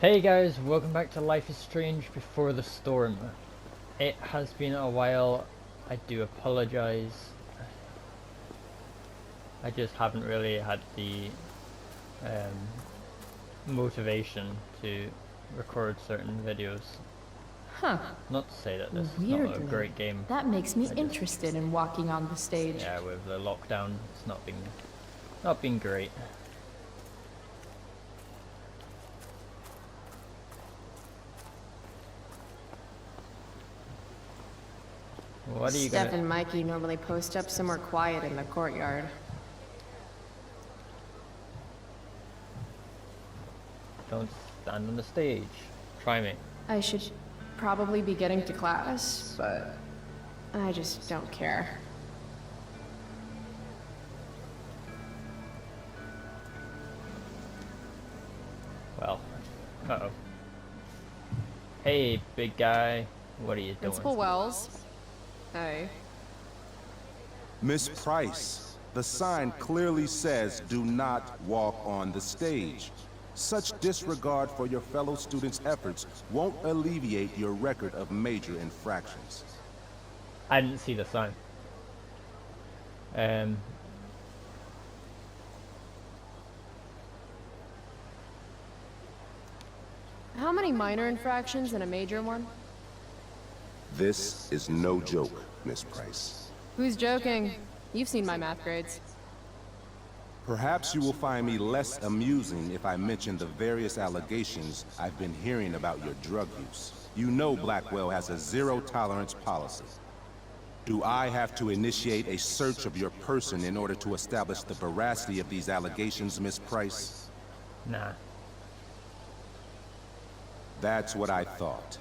Hey guys, welcome back to Life is Strange Before the Storm. It has been a while, I do apologize. I just haven't really had the motivation to record certain videos. Huh. Not to say that this Weirdly, is not a great game. That makes me interested in walking on the stage. Yeah, with the lockdown, it's not been great. What are you Steph gonna... and Mikey normally post up somewhere quiet in the courtyard. Don't stand on the stage. Try me. I should probably be getting to class, but I just don't care. Well, uh-oh. Hey, big guy. What are you doing? Principal Wells. Hey. Miss Price, the sign clearly says do not walk on the stage. Such disregard for your fellow students' efforts won't alleviate your record of major infractions. I didn't see the sign. How many minor infractions and a major one? This is no joke, Miss Price. Who's joking? You've seen my math grades. Perhaps you will find me less amusing if I mention the various allegations I've been hearing about your drug use. You know Blackwell has a zero-tolerance policy. Do I have to initiate a search of your person in order to establish the veracity of these allegations, Miss Price? Nah. That's what I thought.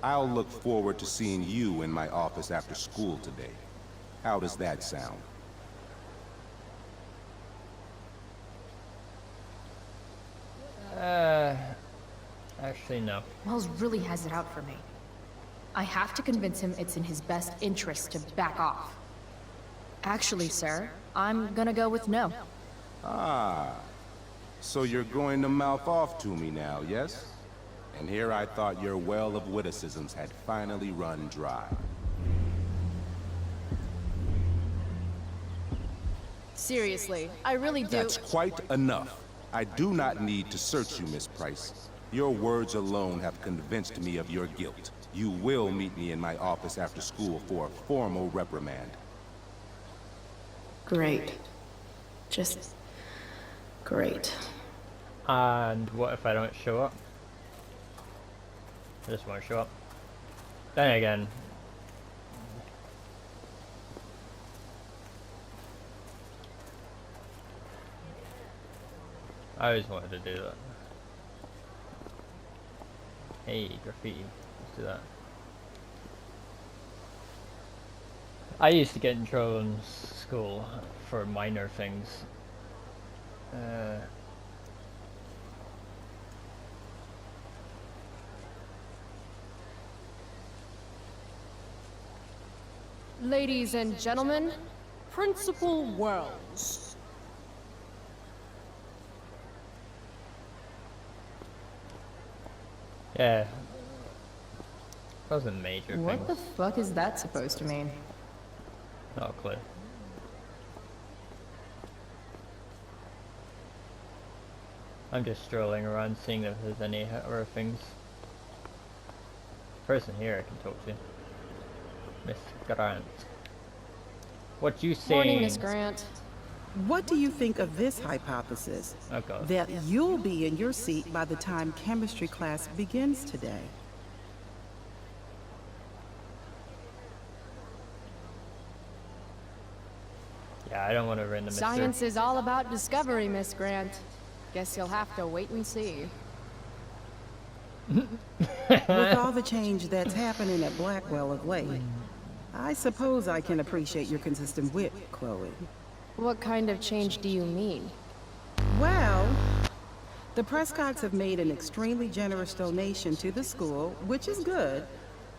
I'll look forward to seeing you in my office after school today. How does that sound? Actually no. Wells really has it out for me. I have to convince him it's in his best interest to back off. Actually, sir, I'm gonna go with no. Ah, so you're going to mouth off to me now, yes? And here I thought your well of witticisms had finally run dry. Seriously, I really do. That's quite enough. I do not need to search you, Miss Price. Your words alone have convinced me of your guilt. You will meet me in my office after school for a formal reprimand. Great. Just great. And what if I don't show up? I just won't show up. Then again, I always wanted to do that. Hey, Graffiti. Let's do that. I used to get in trouble in school for minor things. Ladies and gentlemen, Principal Wells. Yeah. Wasn't major What the things. fuck is that supposed to mean? Not a clue. I'm just strolling around seeing if there's any other things. Person here I can talk to. Miss Grant. What you saying? Morning, Miss Grant. What do you think of this hypothesis? Oh god. That you'll be in your seat by the time chemistry class begins today. Yeah, I don't want to run the mister. Science is all about discovery, Miss Grant. Guess you'll have to wait and see. With all the change that's happening at Blackwell of late, I suppose I can appreciate your consistent wit, Chloe. What kind of change do you mean? Well, the Prescotts have made an extremely generous donation to the school, which is good,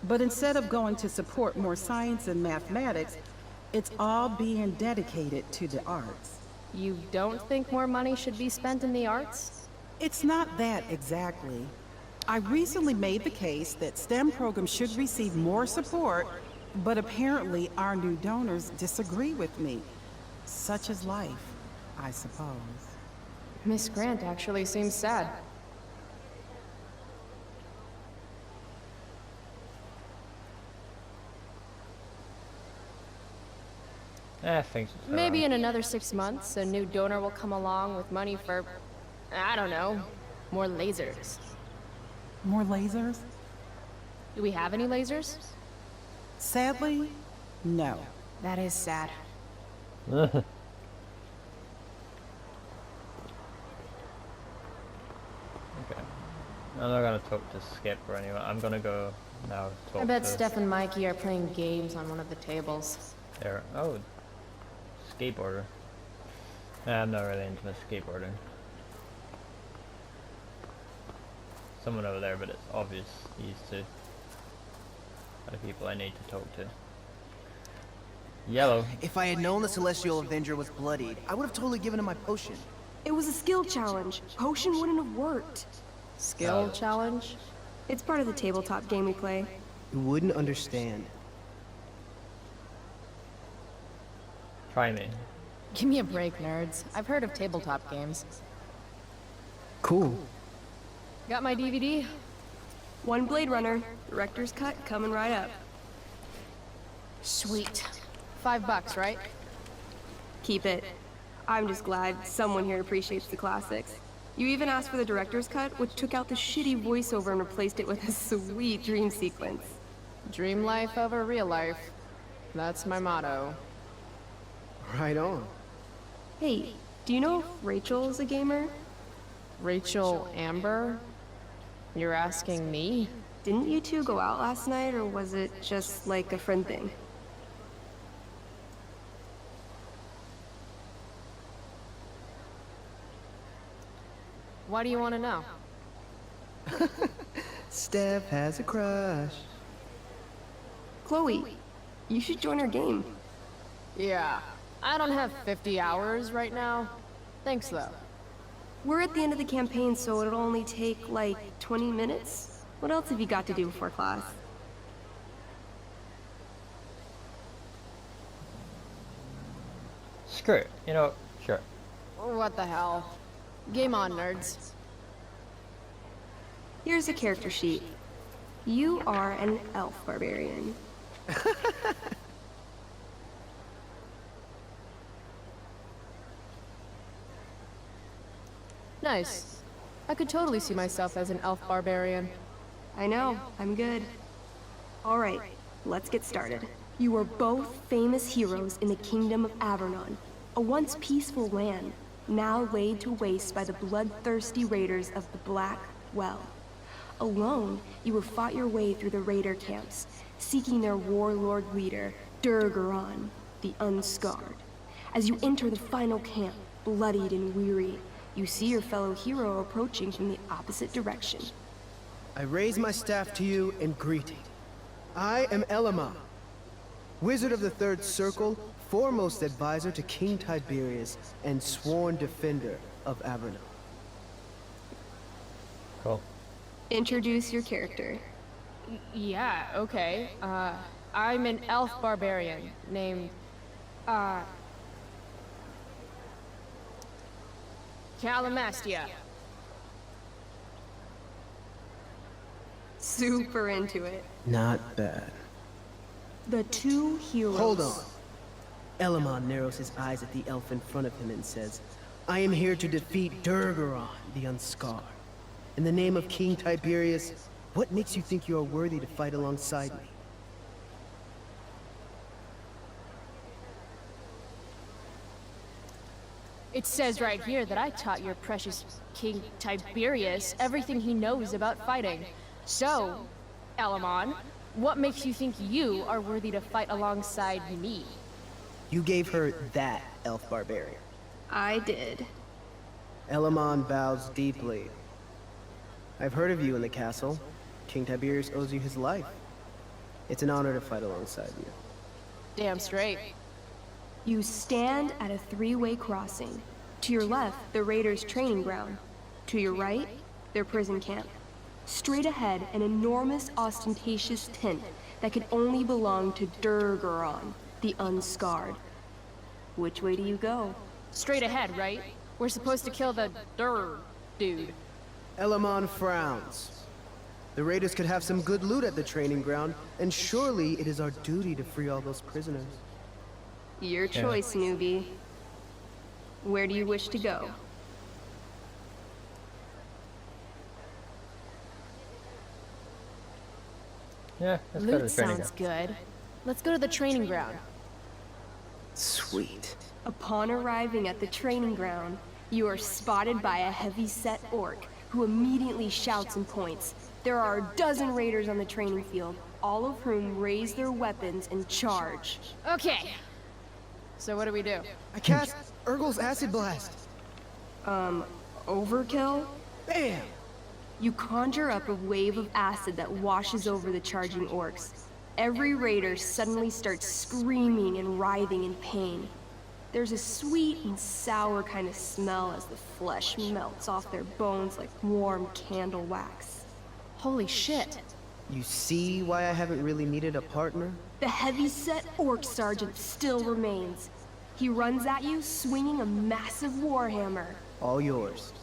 but instead of going to support more science and mathematics, it's all being dedicated to the arts. You don't think more money should be spent in the arts? It's not that exactly. I recently made the case that STEM programs should receive more support, but apparently our new donors disagree with me. Such is life, I suppose. Miss Grant actually seems sad. Things are Maybe alright. in another 6 months, a new donor will come along with money for, I don't know, more lasers. More lasers? Do we have any lasers? Sadly, no. That is sad. Okay. I'm not gonna talk to Skip or anyone. I'm gonna go now talk I bet to Steph and Mikey are playing games on one of the tables. their skateboarder. Nah, I'm not really into the skateboarding. Someone over there, but it's obvious these two are the people I need to talk to. Yellow. If I had known the Celestial Avenger was bloodied, I would have totally given him my potion. It was a skill challenge. Potion wouldn't have worked. Skill challenge? It's part of the tabletop game we play. You wouldn't understand. Try me. Give me a break, nerds. I've heard of tabletop games. Cool. Got my DVD? One Blade Runner, director's cut coming right up. Sweet. $5, right? Keep it. I'm just glad someone here appreciates the classics. You even asked for the director's cut, which took out the shitty voiceover and replaced it with a sweet dream sequence. Dream life over real life. That's my motto. Right on. Hey, do you know if Rachel is a gamer? Rachel Amber? You're asking me? Didn't you two go out last night, or was it just like a friend thing? Why do you want to know? Steph has a crush. Chloe, you should join our game. Yeah. I don't have 50 hours right now. Thanks, though. We're at the end of the campaign, so it'll only take, like, 20 minutes. What else have you got to do before class? Screw it. You know, sure. What the hell? Game on, nerds. Here's a character sheet. You are an elf barbarian. Nice. I could totally see myself as an elf barbarian. I know, I'm good. All right, let's get started. You are both famous heroes in the Kingdom of Avernon, a once peaceful land, now laid to waste by the bloodthirsty raiders of the Black Well. Alone, you have fought your way through the raider camps, seeking their warlord leader, Durgaron, the Unscarred. As you enter the final camp, bloodied and weary, you see your fellow hero approaching from the opposite direction. I raise my staff to you in greeting. I am Elamon, Wizard of the Third Circle, foremost advisor to King Tiberius, and sworn defender of Averno. Cool. Introduce your character. Yeah, okay. I'm an elf barbarian named, Calamastia. Super into it. Not bad. The two heroes. Hold on. Elamon narrows his eyes at the elf in front of him and says, I am here to defeat Durgaron, the Unscarred. In the name of King Tiberius, what makes you think you are worthy to fight alongside me? It says right here that I taught your precious King Tiberius everything he knows about fighting. So, Elamon, what makes you think you are worthy to fight alongside me? You gave her that elf barbarian. I did. Elamon bows deeply. I've heard of you in the castle. King Tiberius owes you his life. It's an honor to fight alongside you. Damn straight. You stand at a three-way crossing. To your left, the raiders' training ground. To your right, their prison camp. Straight ahead, an enormous, ostentatious tent that could only belong to Durgaron, the Unscarred. Which way do you go? Straight ahead, right? We're supposed to kill the dude. Elamon frowns. The raiders could have some good loot at the training ground, and surely it is our duty to free all those prisoners. Your choice, newbie. Where do you wish to go? Yeah, let's go to Loot the training sounds ground. good. Let's go to the training ground. Sweet. Upon arriving at the training ground, you are spotted by a heavy-set orc who immediately shouts and points. There are a dozen raiders on the training field, all of whom raise their weapons and charge. Okay. So what do we do? I cast Urgel's Acid Blast. Overkill? Bam! You conjure up a wave of acid that washes over the charging orcs. Every raider suddenly starts screaming and writhing in pain. There's a sweet and sour kind of smell as the flesh melts off their bones like warm candle wax. Holy shit. You see why I haven't really needed a partner? The heavy-set orc sergeant still remains. He runs at you swinging a massive warhammer. All yours.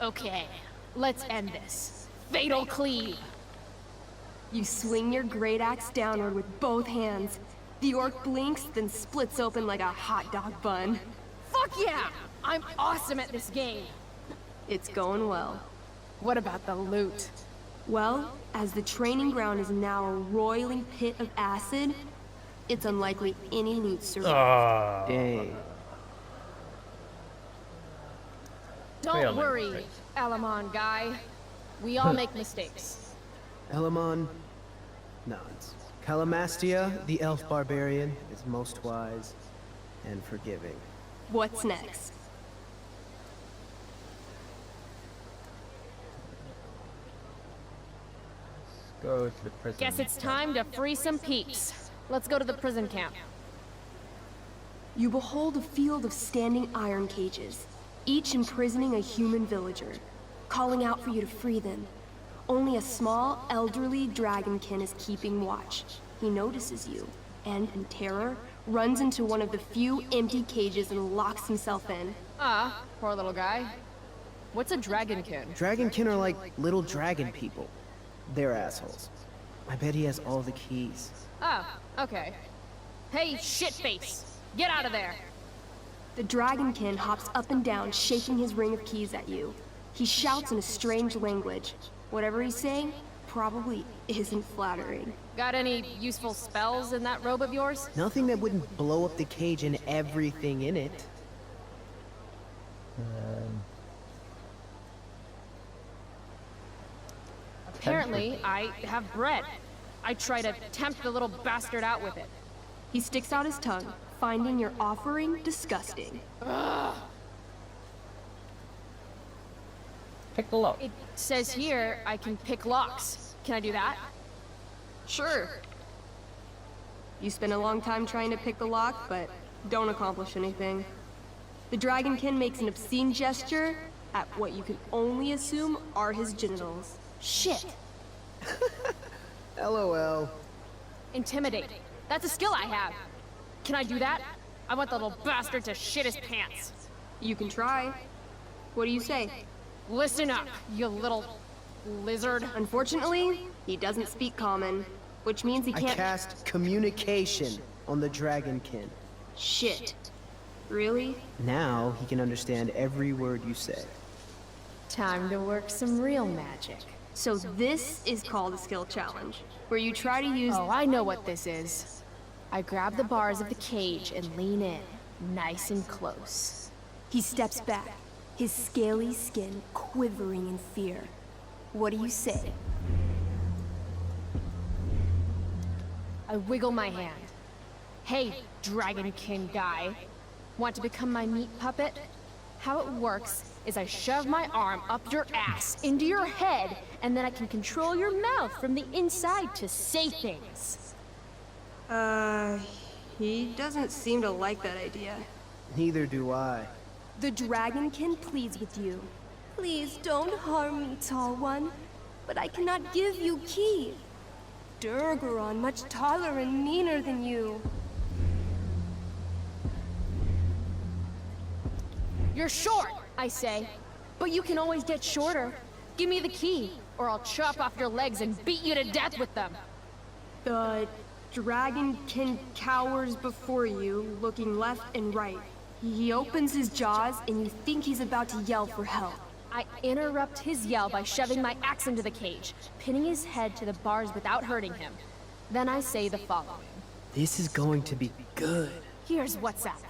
Okay, let's end this. Fatal cleave. You swing your great axe downward with both hands. The orc blinks, then splits open like a hot dog bun. Fuck yeah! I'm awesome at this game. It's going well. What about the loot? Well, as the training ground is now a roiling pit of acid, it's unlikely any loot survives. Dang. Don't worry, Alamon guy. We all make mistakes. Elamon nods. Calamastia, the elf barbarian, is most wise and forgiving. What's next? Go to the prison. Guess it's time to free some peeps. Let's go to the prison camp. You behold a field of standing iron cages, each imprisoning a human villager, calling out for you to free them. Only a small, elderly dragonkin is keeping watch. He notices you, and in terror, runs into one of the few empty cages and locks himself in. Ah, poor little guy. What's a dragonkin? Dragonkin are like little dragon people. They're assholes. I bet he has all the keys. Oh, okay. Hey, shitface! Get out of there! The dragonkin hops up and down, shaking his ring of keys at you. He shouts in a strange language. Whatever he's saying probably isn't flattering. Got any useful spells in that robe of yours? Nothing that wouldn't blow up the cage and everything in it. Apparently, I have bread. I try to tempt the little bastard out with it. He sticks out his tongue, finding your offering disgusting. Pick the lock. It says here I can pick locks. Can I do that? Sure. You spend a long time trying to pick the lock, but don't accomplish anything. The dragonkin makes an obscene gesture at what you can only assume are his genitals. Shit! LOL. Intimidate. That's a skill I have. Can I do that? I want the little bastard to shit his pants. You can try. What do you say? Listen up, you little lizard. Unfortunately, he doesn't speak common, which means he I can't— cast communication on the dragonkin. Shit. Really? Now he can understand every word you say. Time to work some real magic. So this is called a skill challenge, where you try to use— Oh, I know what this is. I grab the bars of the cage and lean in, nice and close. He steps back, his scaly skin quivering in fear. What do you say? I wiggle my hand. Hey, Dragonkin guy. Want to become my meat puppet? How it works is I shove my arm up your ass into your head, and then I can control your mouth from the inside to say things. He doesn't seem to like that idea. Neither do I. The Dragonkin pleads with you. Please don't harm me, Tall One, but I cannot give you key. Durgaron much taller and meaner than you. You're short, I say. But you can always get shorter. Give me the key, or I'll chop off your legs and beat you to death with them. The Dragonkin cowers before you, looking left and right. He opens his jaws, and you think he's about to yell for help. I interrupt his yell by shoving my axe into the cage, pinning his head to the bars without hurting him. Then I say the following. This is going to be good. Here's what's up.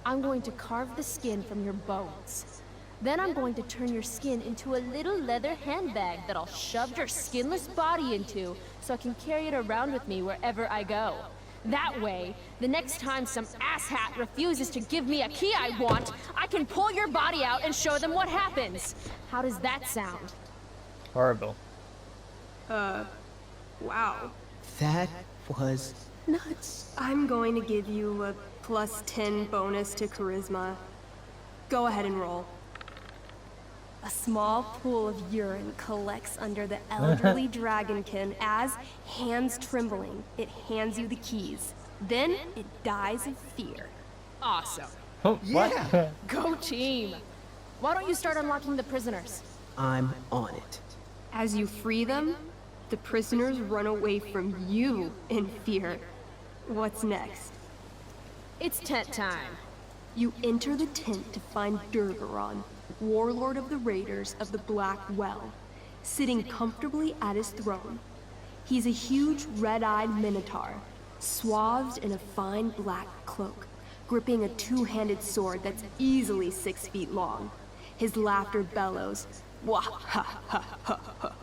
I'm going to carve the skin from your bones. Then I'm going to turn your skin into a little leather handbag that I'll shove your skinless body into so I can carry it around with me wherever I go. That way, the next time some asshat refuses to give me a key I want, I can pull your body out and show them what happens. How does that sound? Horrible. Wow. That was nuts. I'm going to give you a +10 bonus to charisma. Go ahead and roll. A small pool of urine collects under the elderly Dragonkin as, hands trembling, it hands you the keys. Then it dies of fear. Awesome. Oh, what? Yeah. Go team. Why don't you start unlocking the prisoners? I'm on it. As you free them, the prisoners run away from you in fear. What's next? It's tent time. You enter the tent to find Durgaron, warlord of the Raiders of the Black Well, sitting comfortably at his throne. He's a huge red-eyed minotaur, swathed in a fine black cloak, gripping a two-handed sword that's easily 6 feet long. His laughter bellows, "Wah ha ha ha ha ha.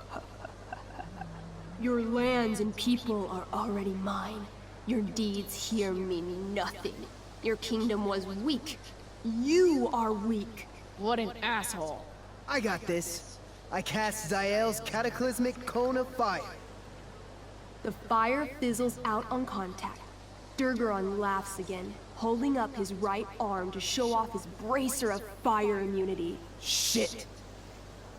Your lands and people are already mine. Your deeds here mean nothing. Your kingdom was weak. You are weak." What an asshole. I got this. I cast Zael's cataclysmic cone of fire. The fire fizzles out on contact. Durgaron laughs again, holding up his right arm to show off his bracer of fire immunity. Shit!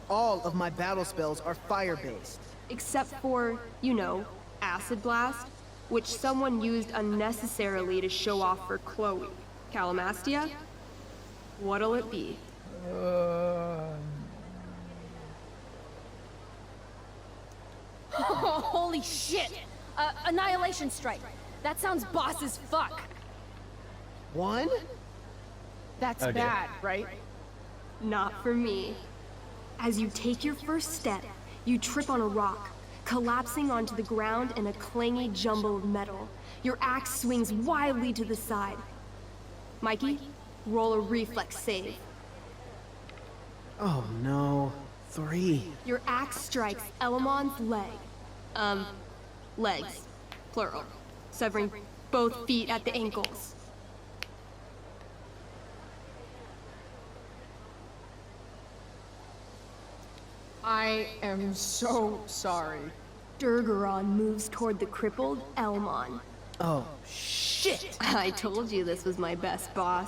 All of my battle spells are fire-based. Except for, you know, Acid Blast, which someone used unnecessarily to show off for Chloe. Calamastia? What'll it be? Holy shit! Annihilation Strike. That sounds boss as fuck. One? That's Oh, dear. bad, right? Not for me. As you take your first step, you trip on a rock, collapsing onto the ground in a clangy jumble of metal. Your axe swings wildly to the side. Mikey, roll a reflex save. Oh no. 3. Your axe strikes Elamon's leg. Legs. Plural. Severing both feet at the ankles. I am so sorry. Durgaron moves toward the crippled Elmon. Oh, shit! I told you this was my best boss.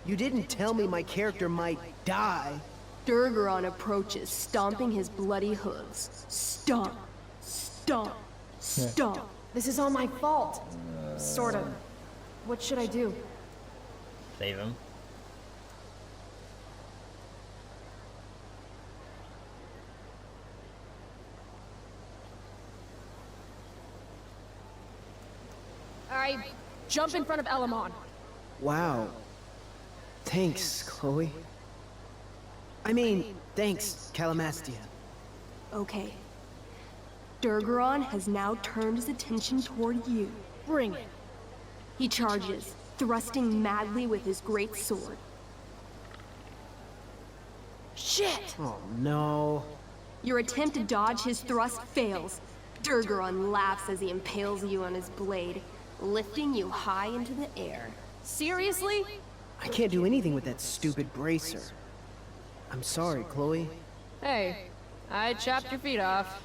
You didn't tell me my character might die. Durgaron approaches, stomping his bloody hooves. Stomp, stomp, stomp. This is all my fault. Sort of. What should I do? Save him. I jump in front of Elamon. Wow. Thanks, Chloe. I mean, thanks, Calamastia. Okay. Durgaron has now turned his attention toward you. Bring it. He charges, thrusting madly with his great sword. Shit! Oh no. Your attempt to dodge his thrust fails. Durgaron laughs as he impales you on his blade, lifting you high into the air. Seriously? I can't do anything with that stupid bracer. I'm sorry, Chloe. Hey, I chopped your feet off.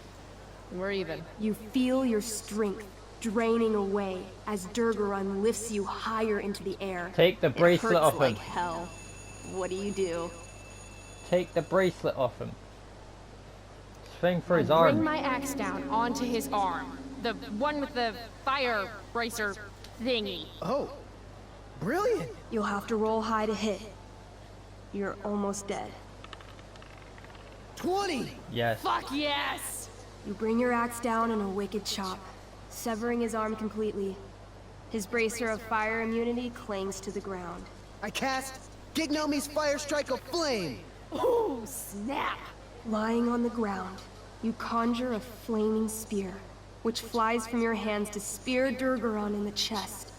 We're even. You feel your strength, draining away as Durgaron lifts you higher into the air. Take the bracelet it hurts off him. like hell. What do? Take the bracelet off him. Swing for his Bring arm. my axe down onto his arm. The one with the fire bracer thingy. Oh, brilliant! You'll have to roll high to hit. You're almost dead. 20! Yes. Fuck yes! You bring your axe down in a wicked chop, severing his arm completely. His bracer of fire immunity clings to the ground. I cast Gignomi's Fire Strike of Flame! Ooh, snap! Lying on the ground, you conjure a flaming spear, which flies from your hands to spear Durgaron in the chest,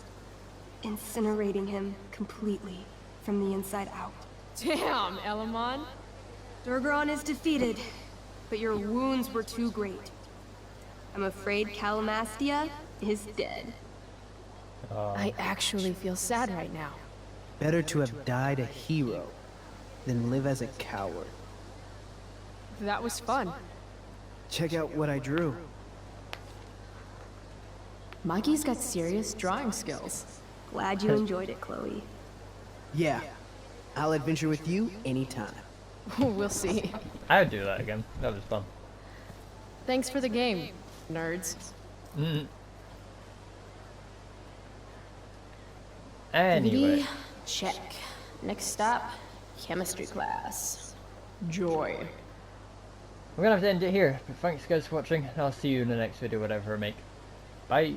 incinerating him completely from the inside out. Damn, Elamon. Durgaron is defeated, but your wounds were too great. I'm afraid Calamastia is dead. I actually feel sad right now. Better to have died a hero than live as a coward. That was fun. Check out what I drew. Mikey's got serious drawing skills. Glad you enjoyed it, Chloe. Yeah, I'll adventure with you anytime. We'll see. I would do that again. That was fun. Thanks for the game, nerds. Anyway. DVD, check. Next stop, chemistry class. Joy. We're gonna have to end it here, but thanks guys for watching, and I'll see you in the next video, whatever I make. Bye!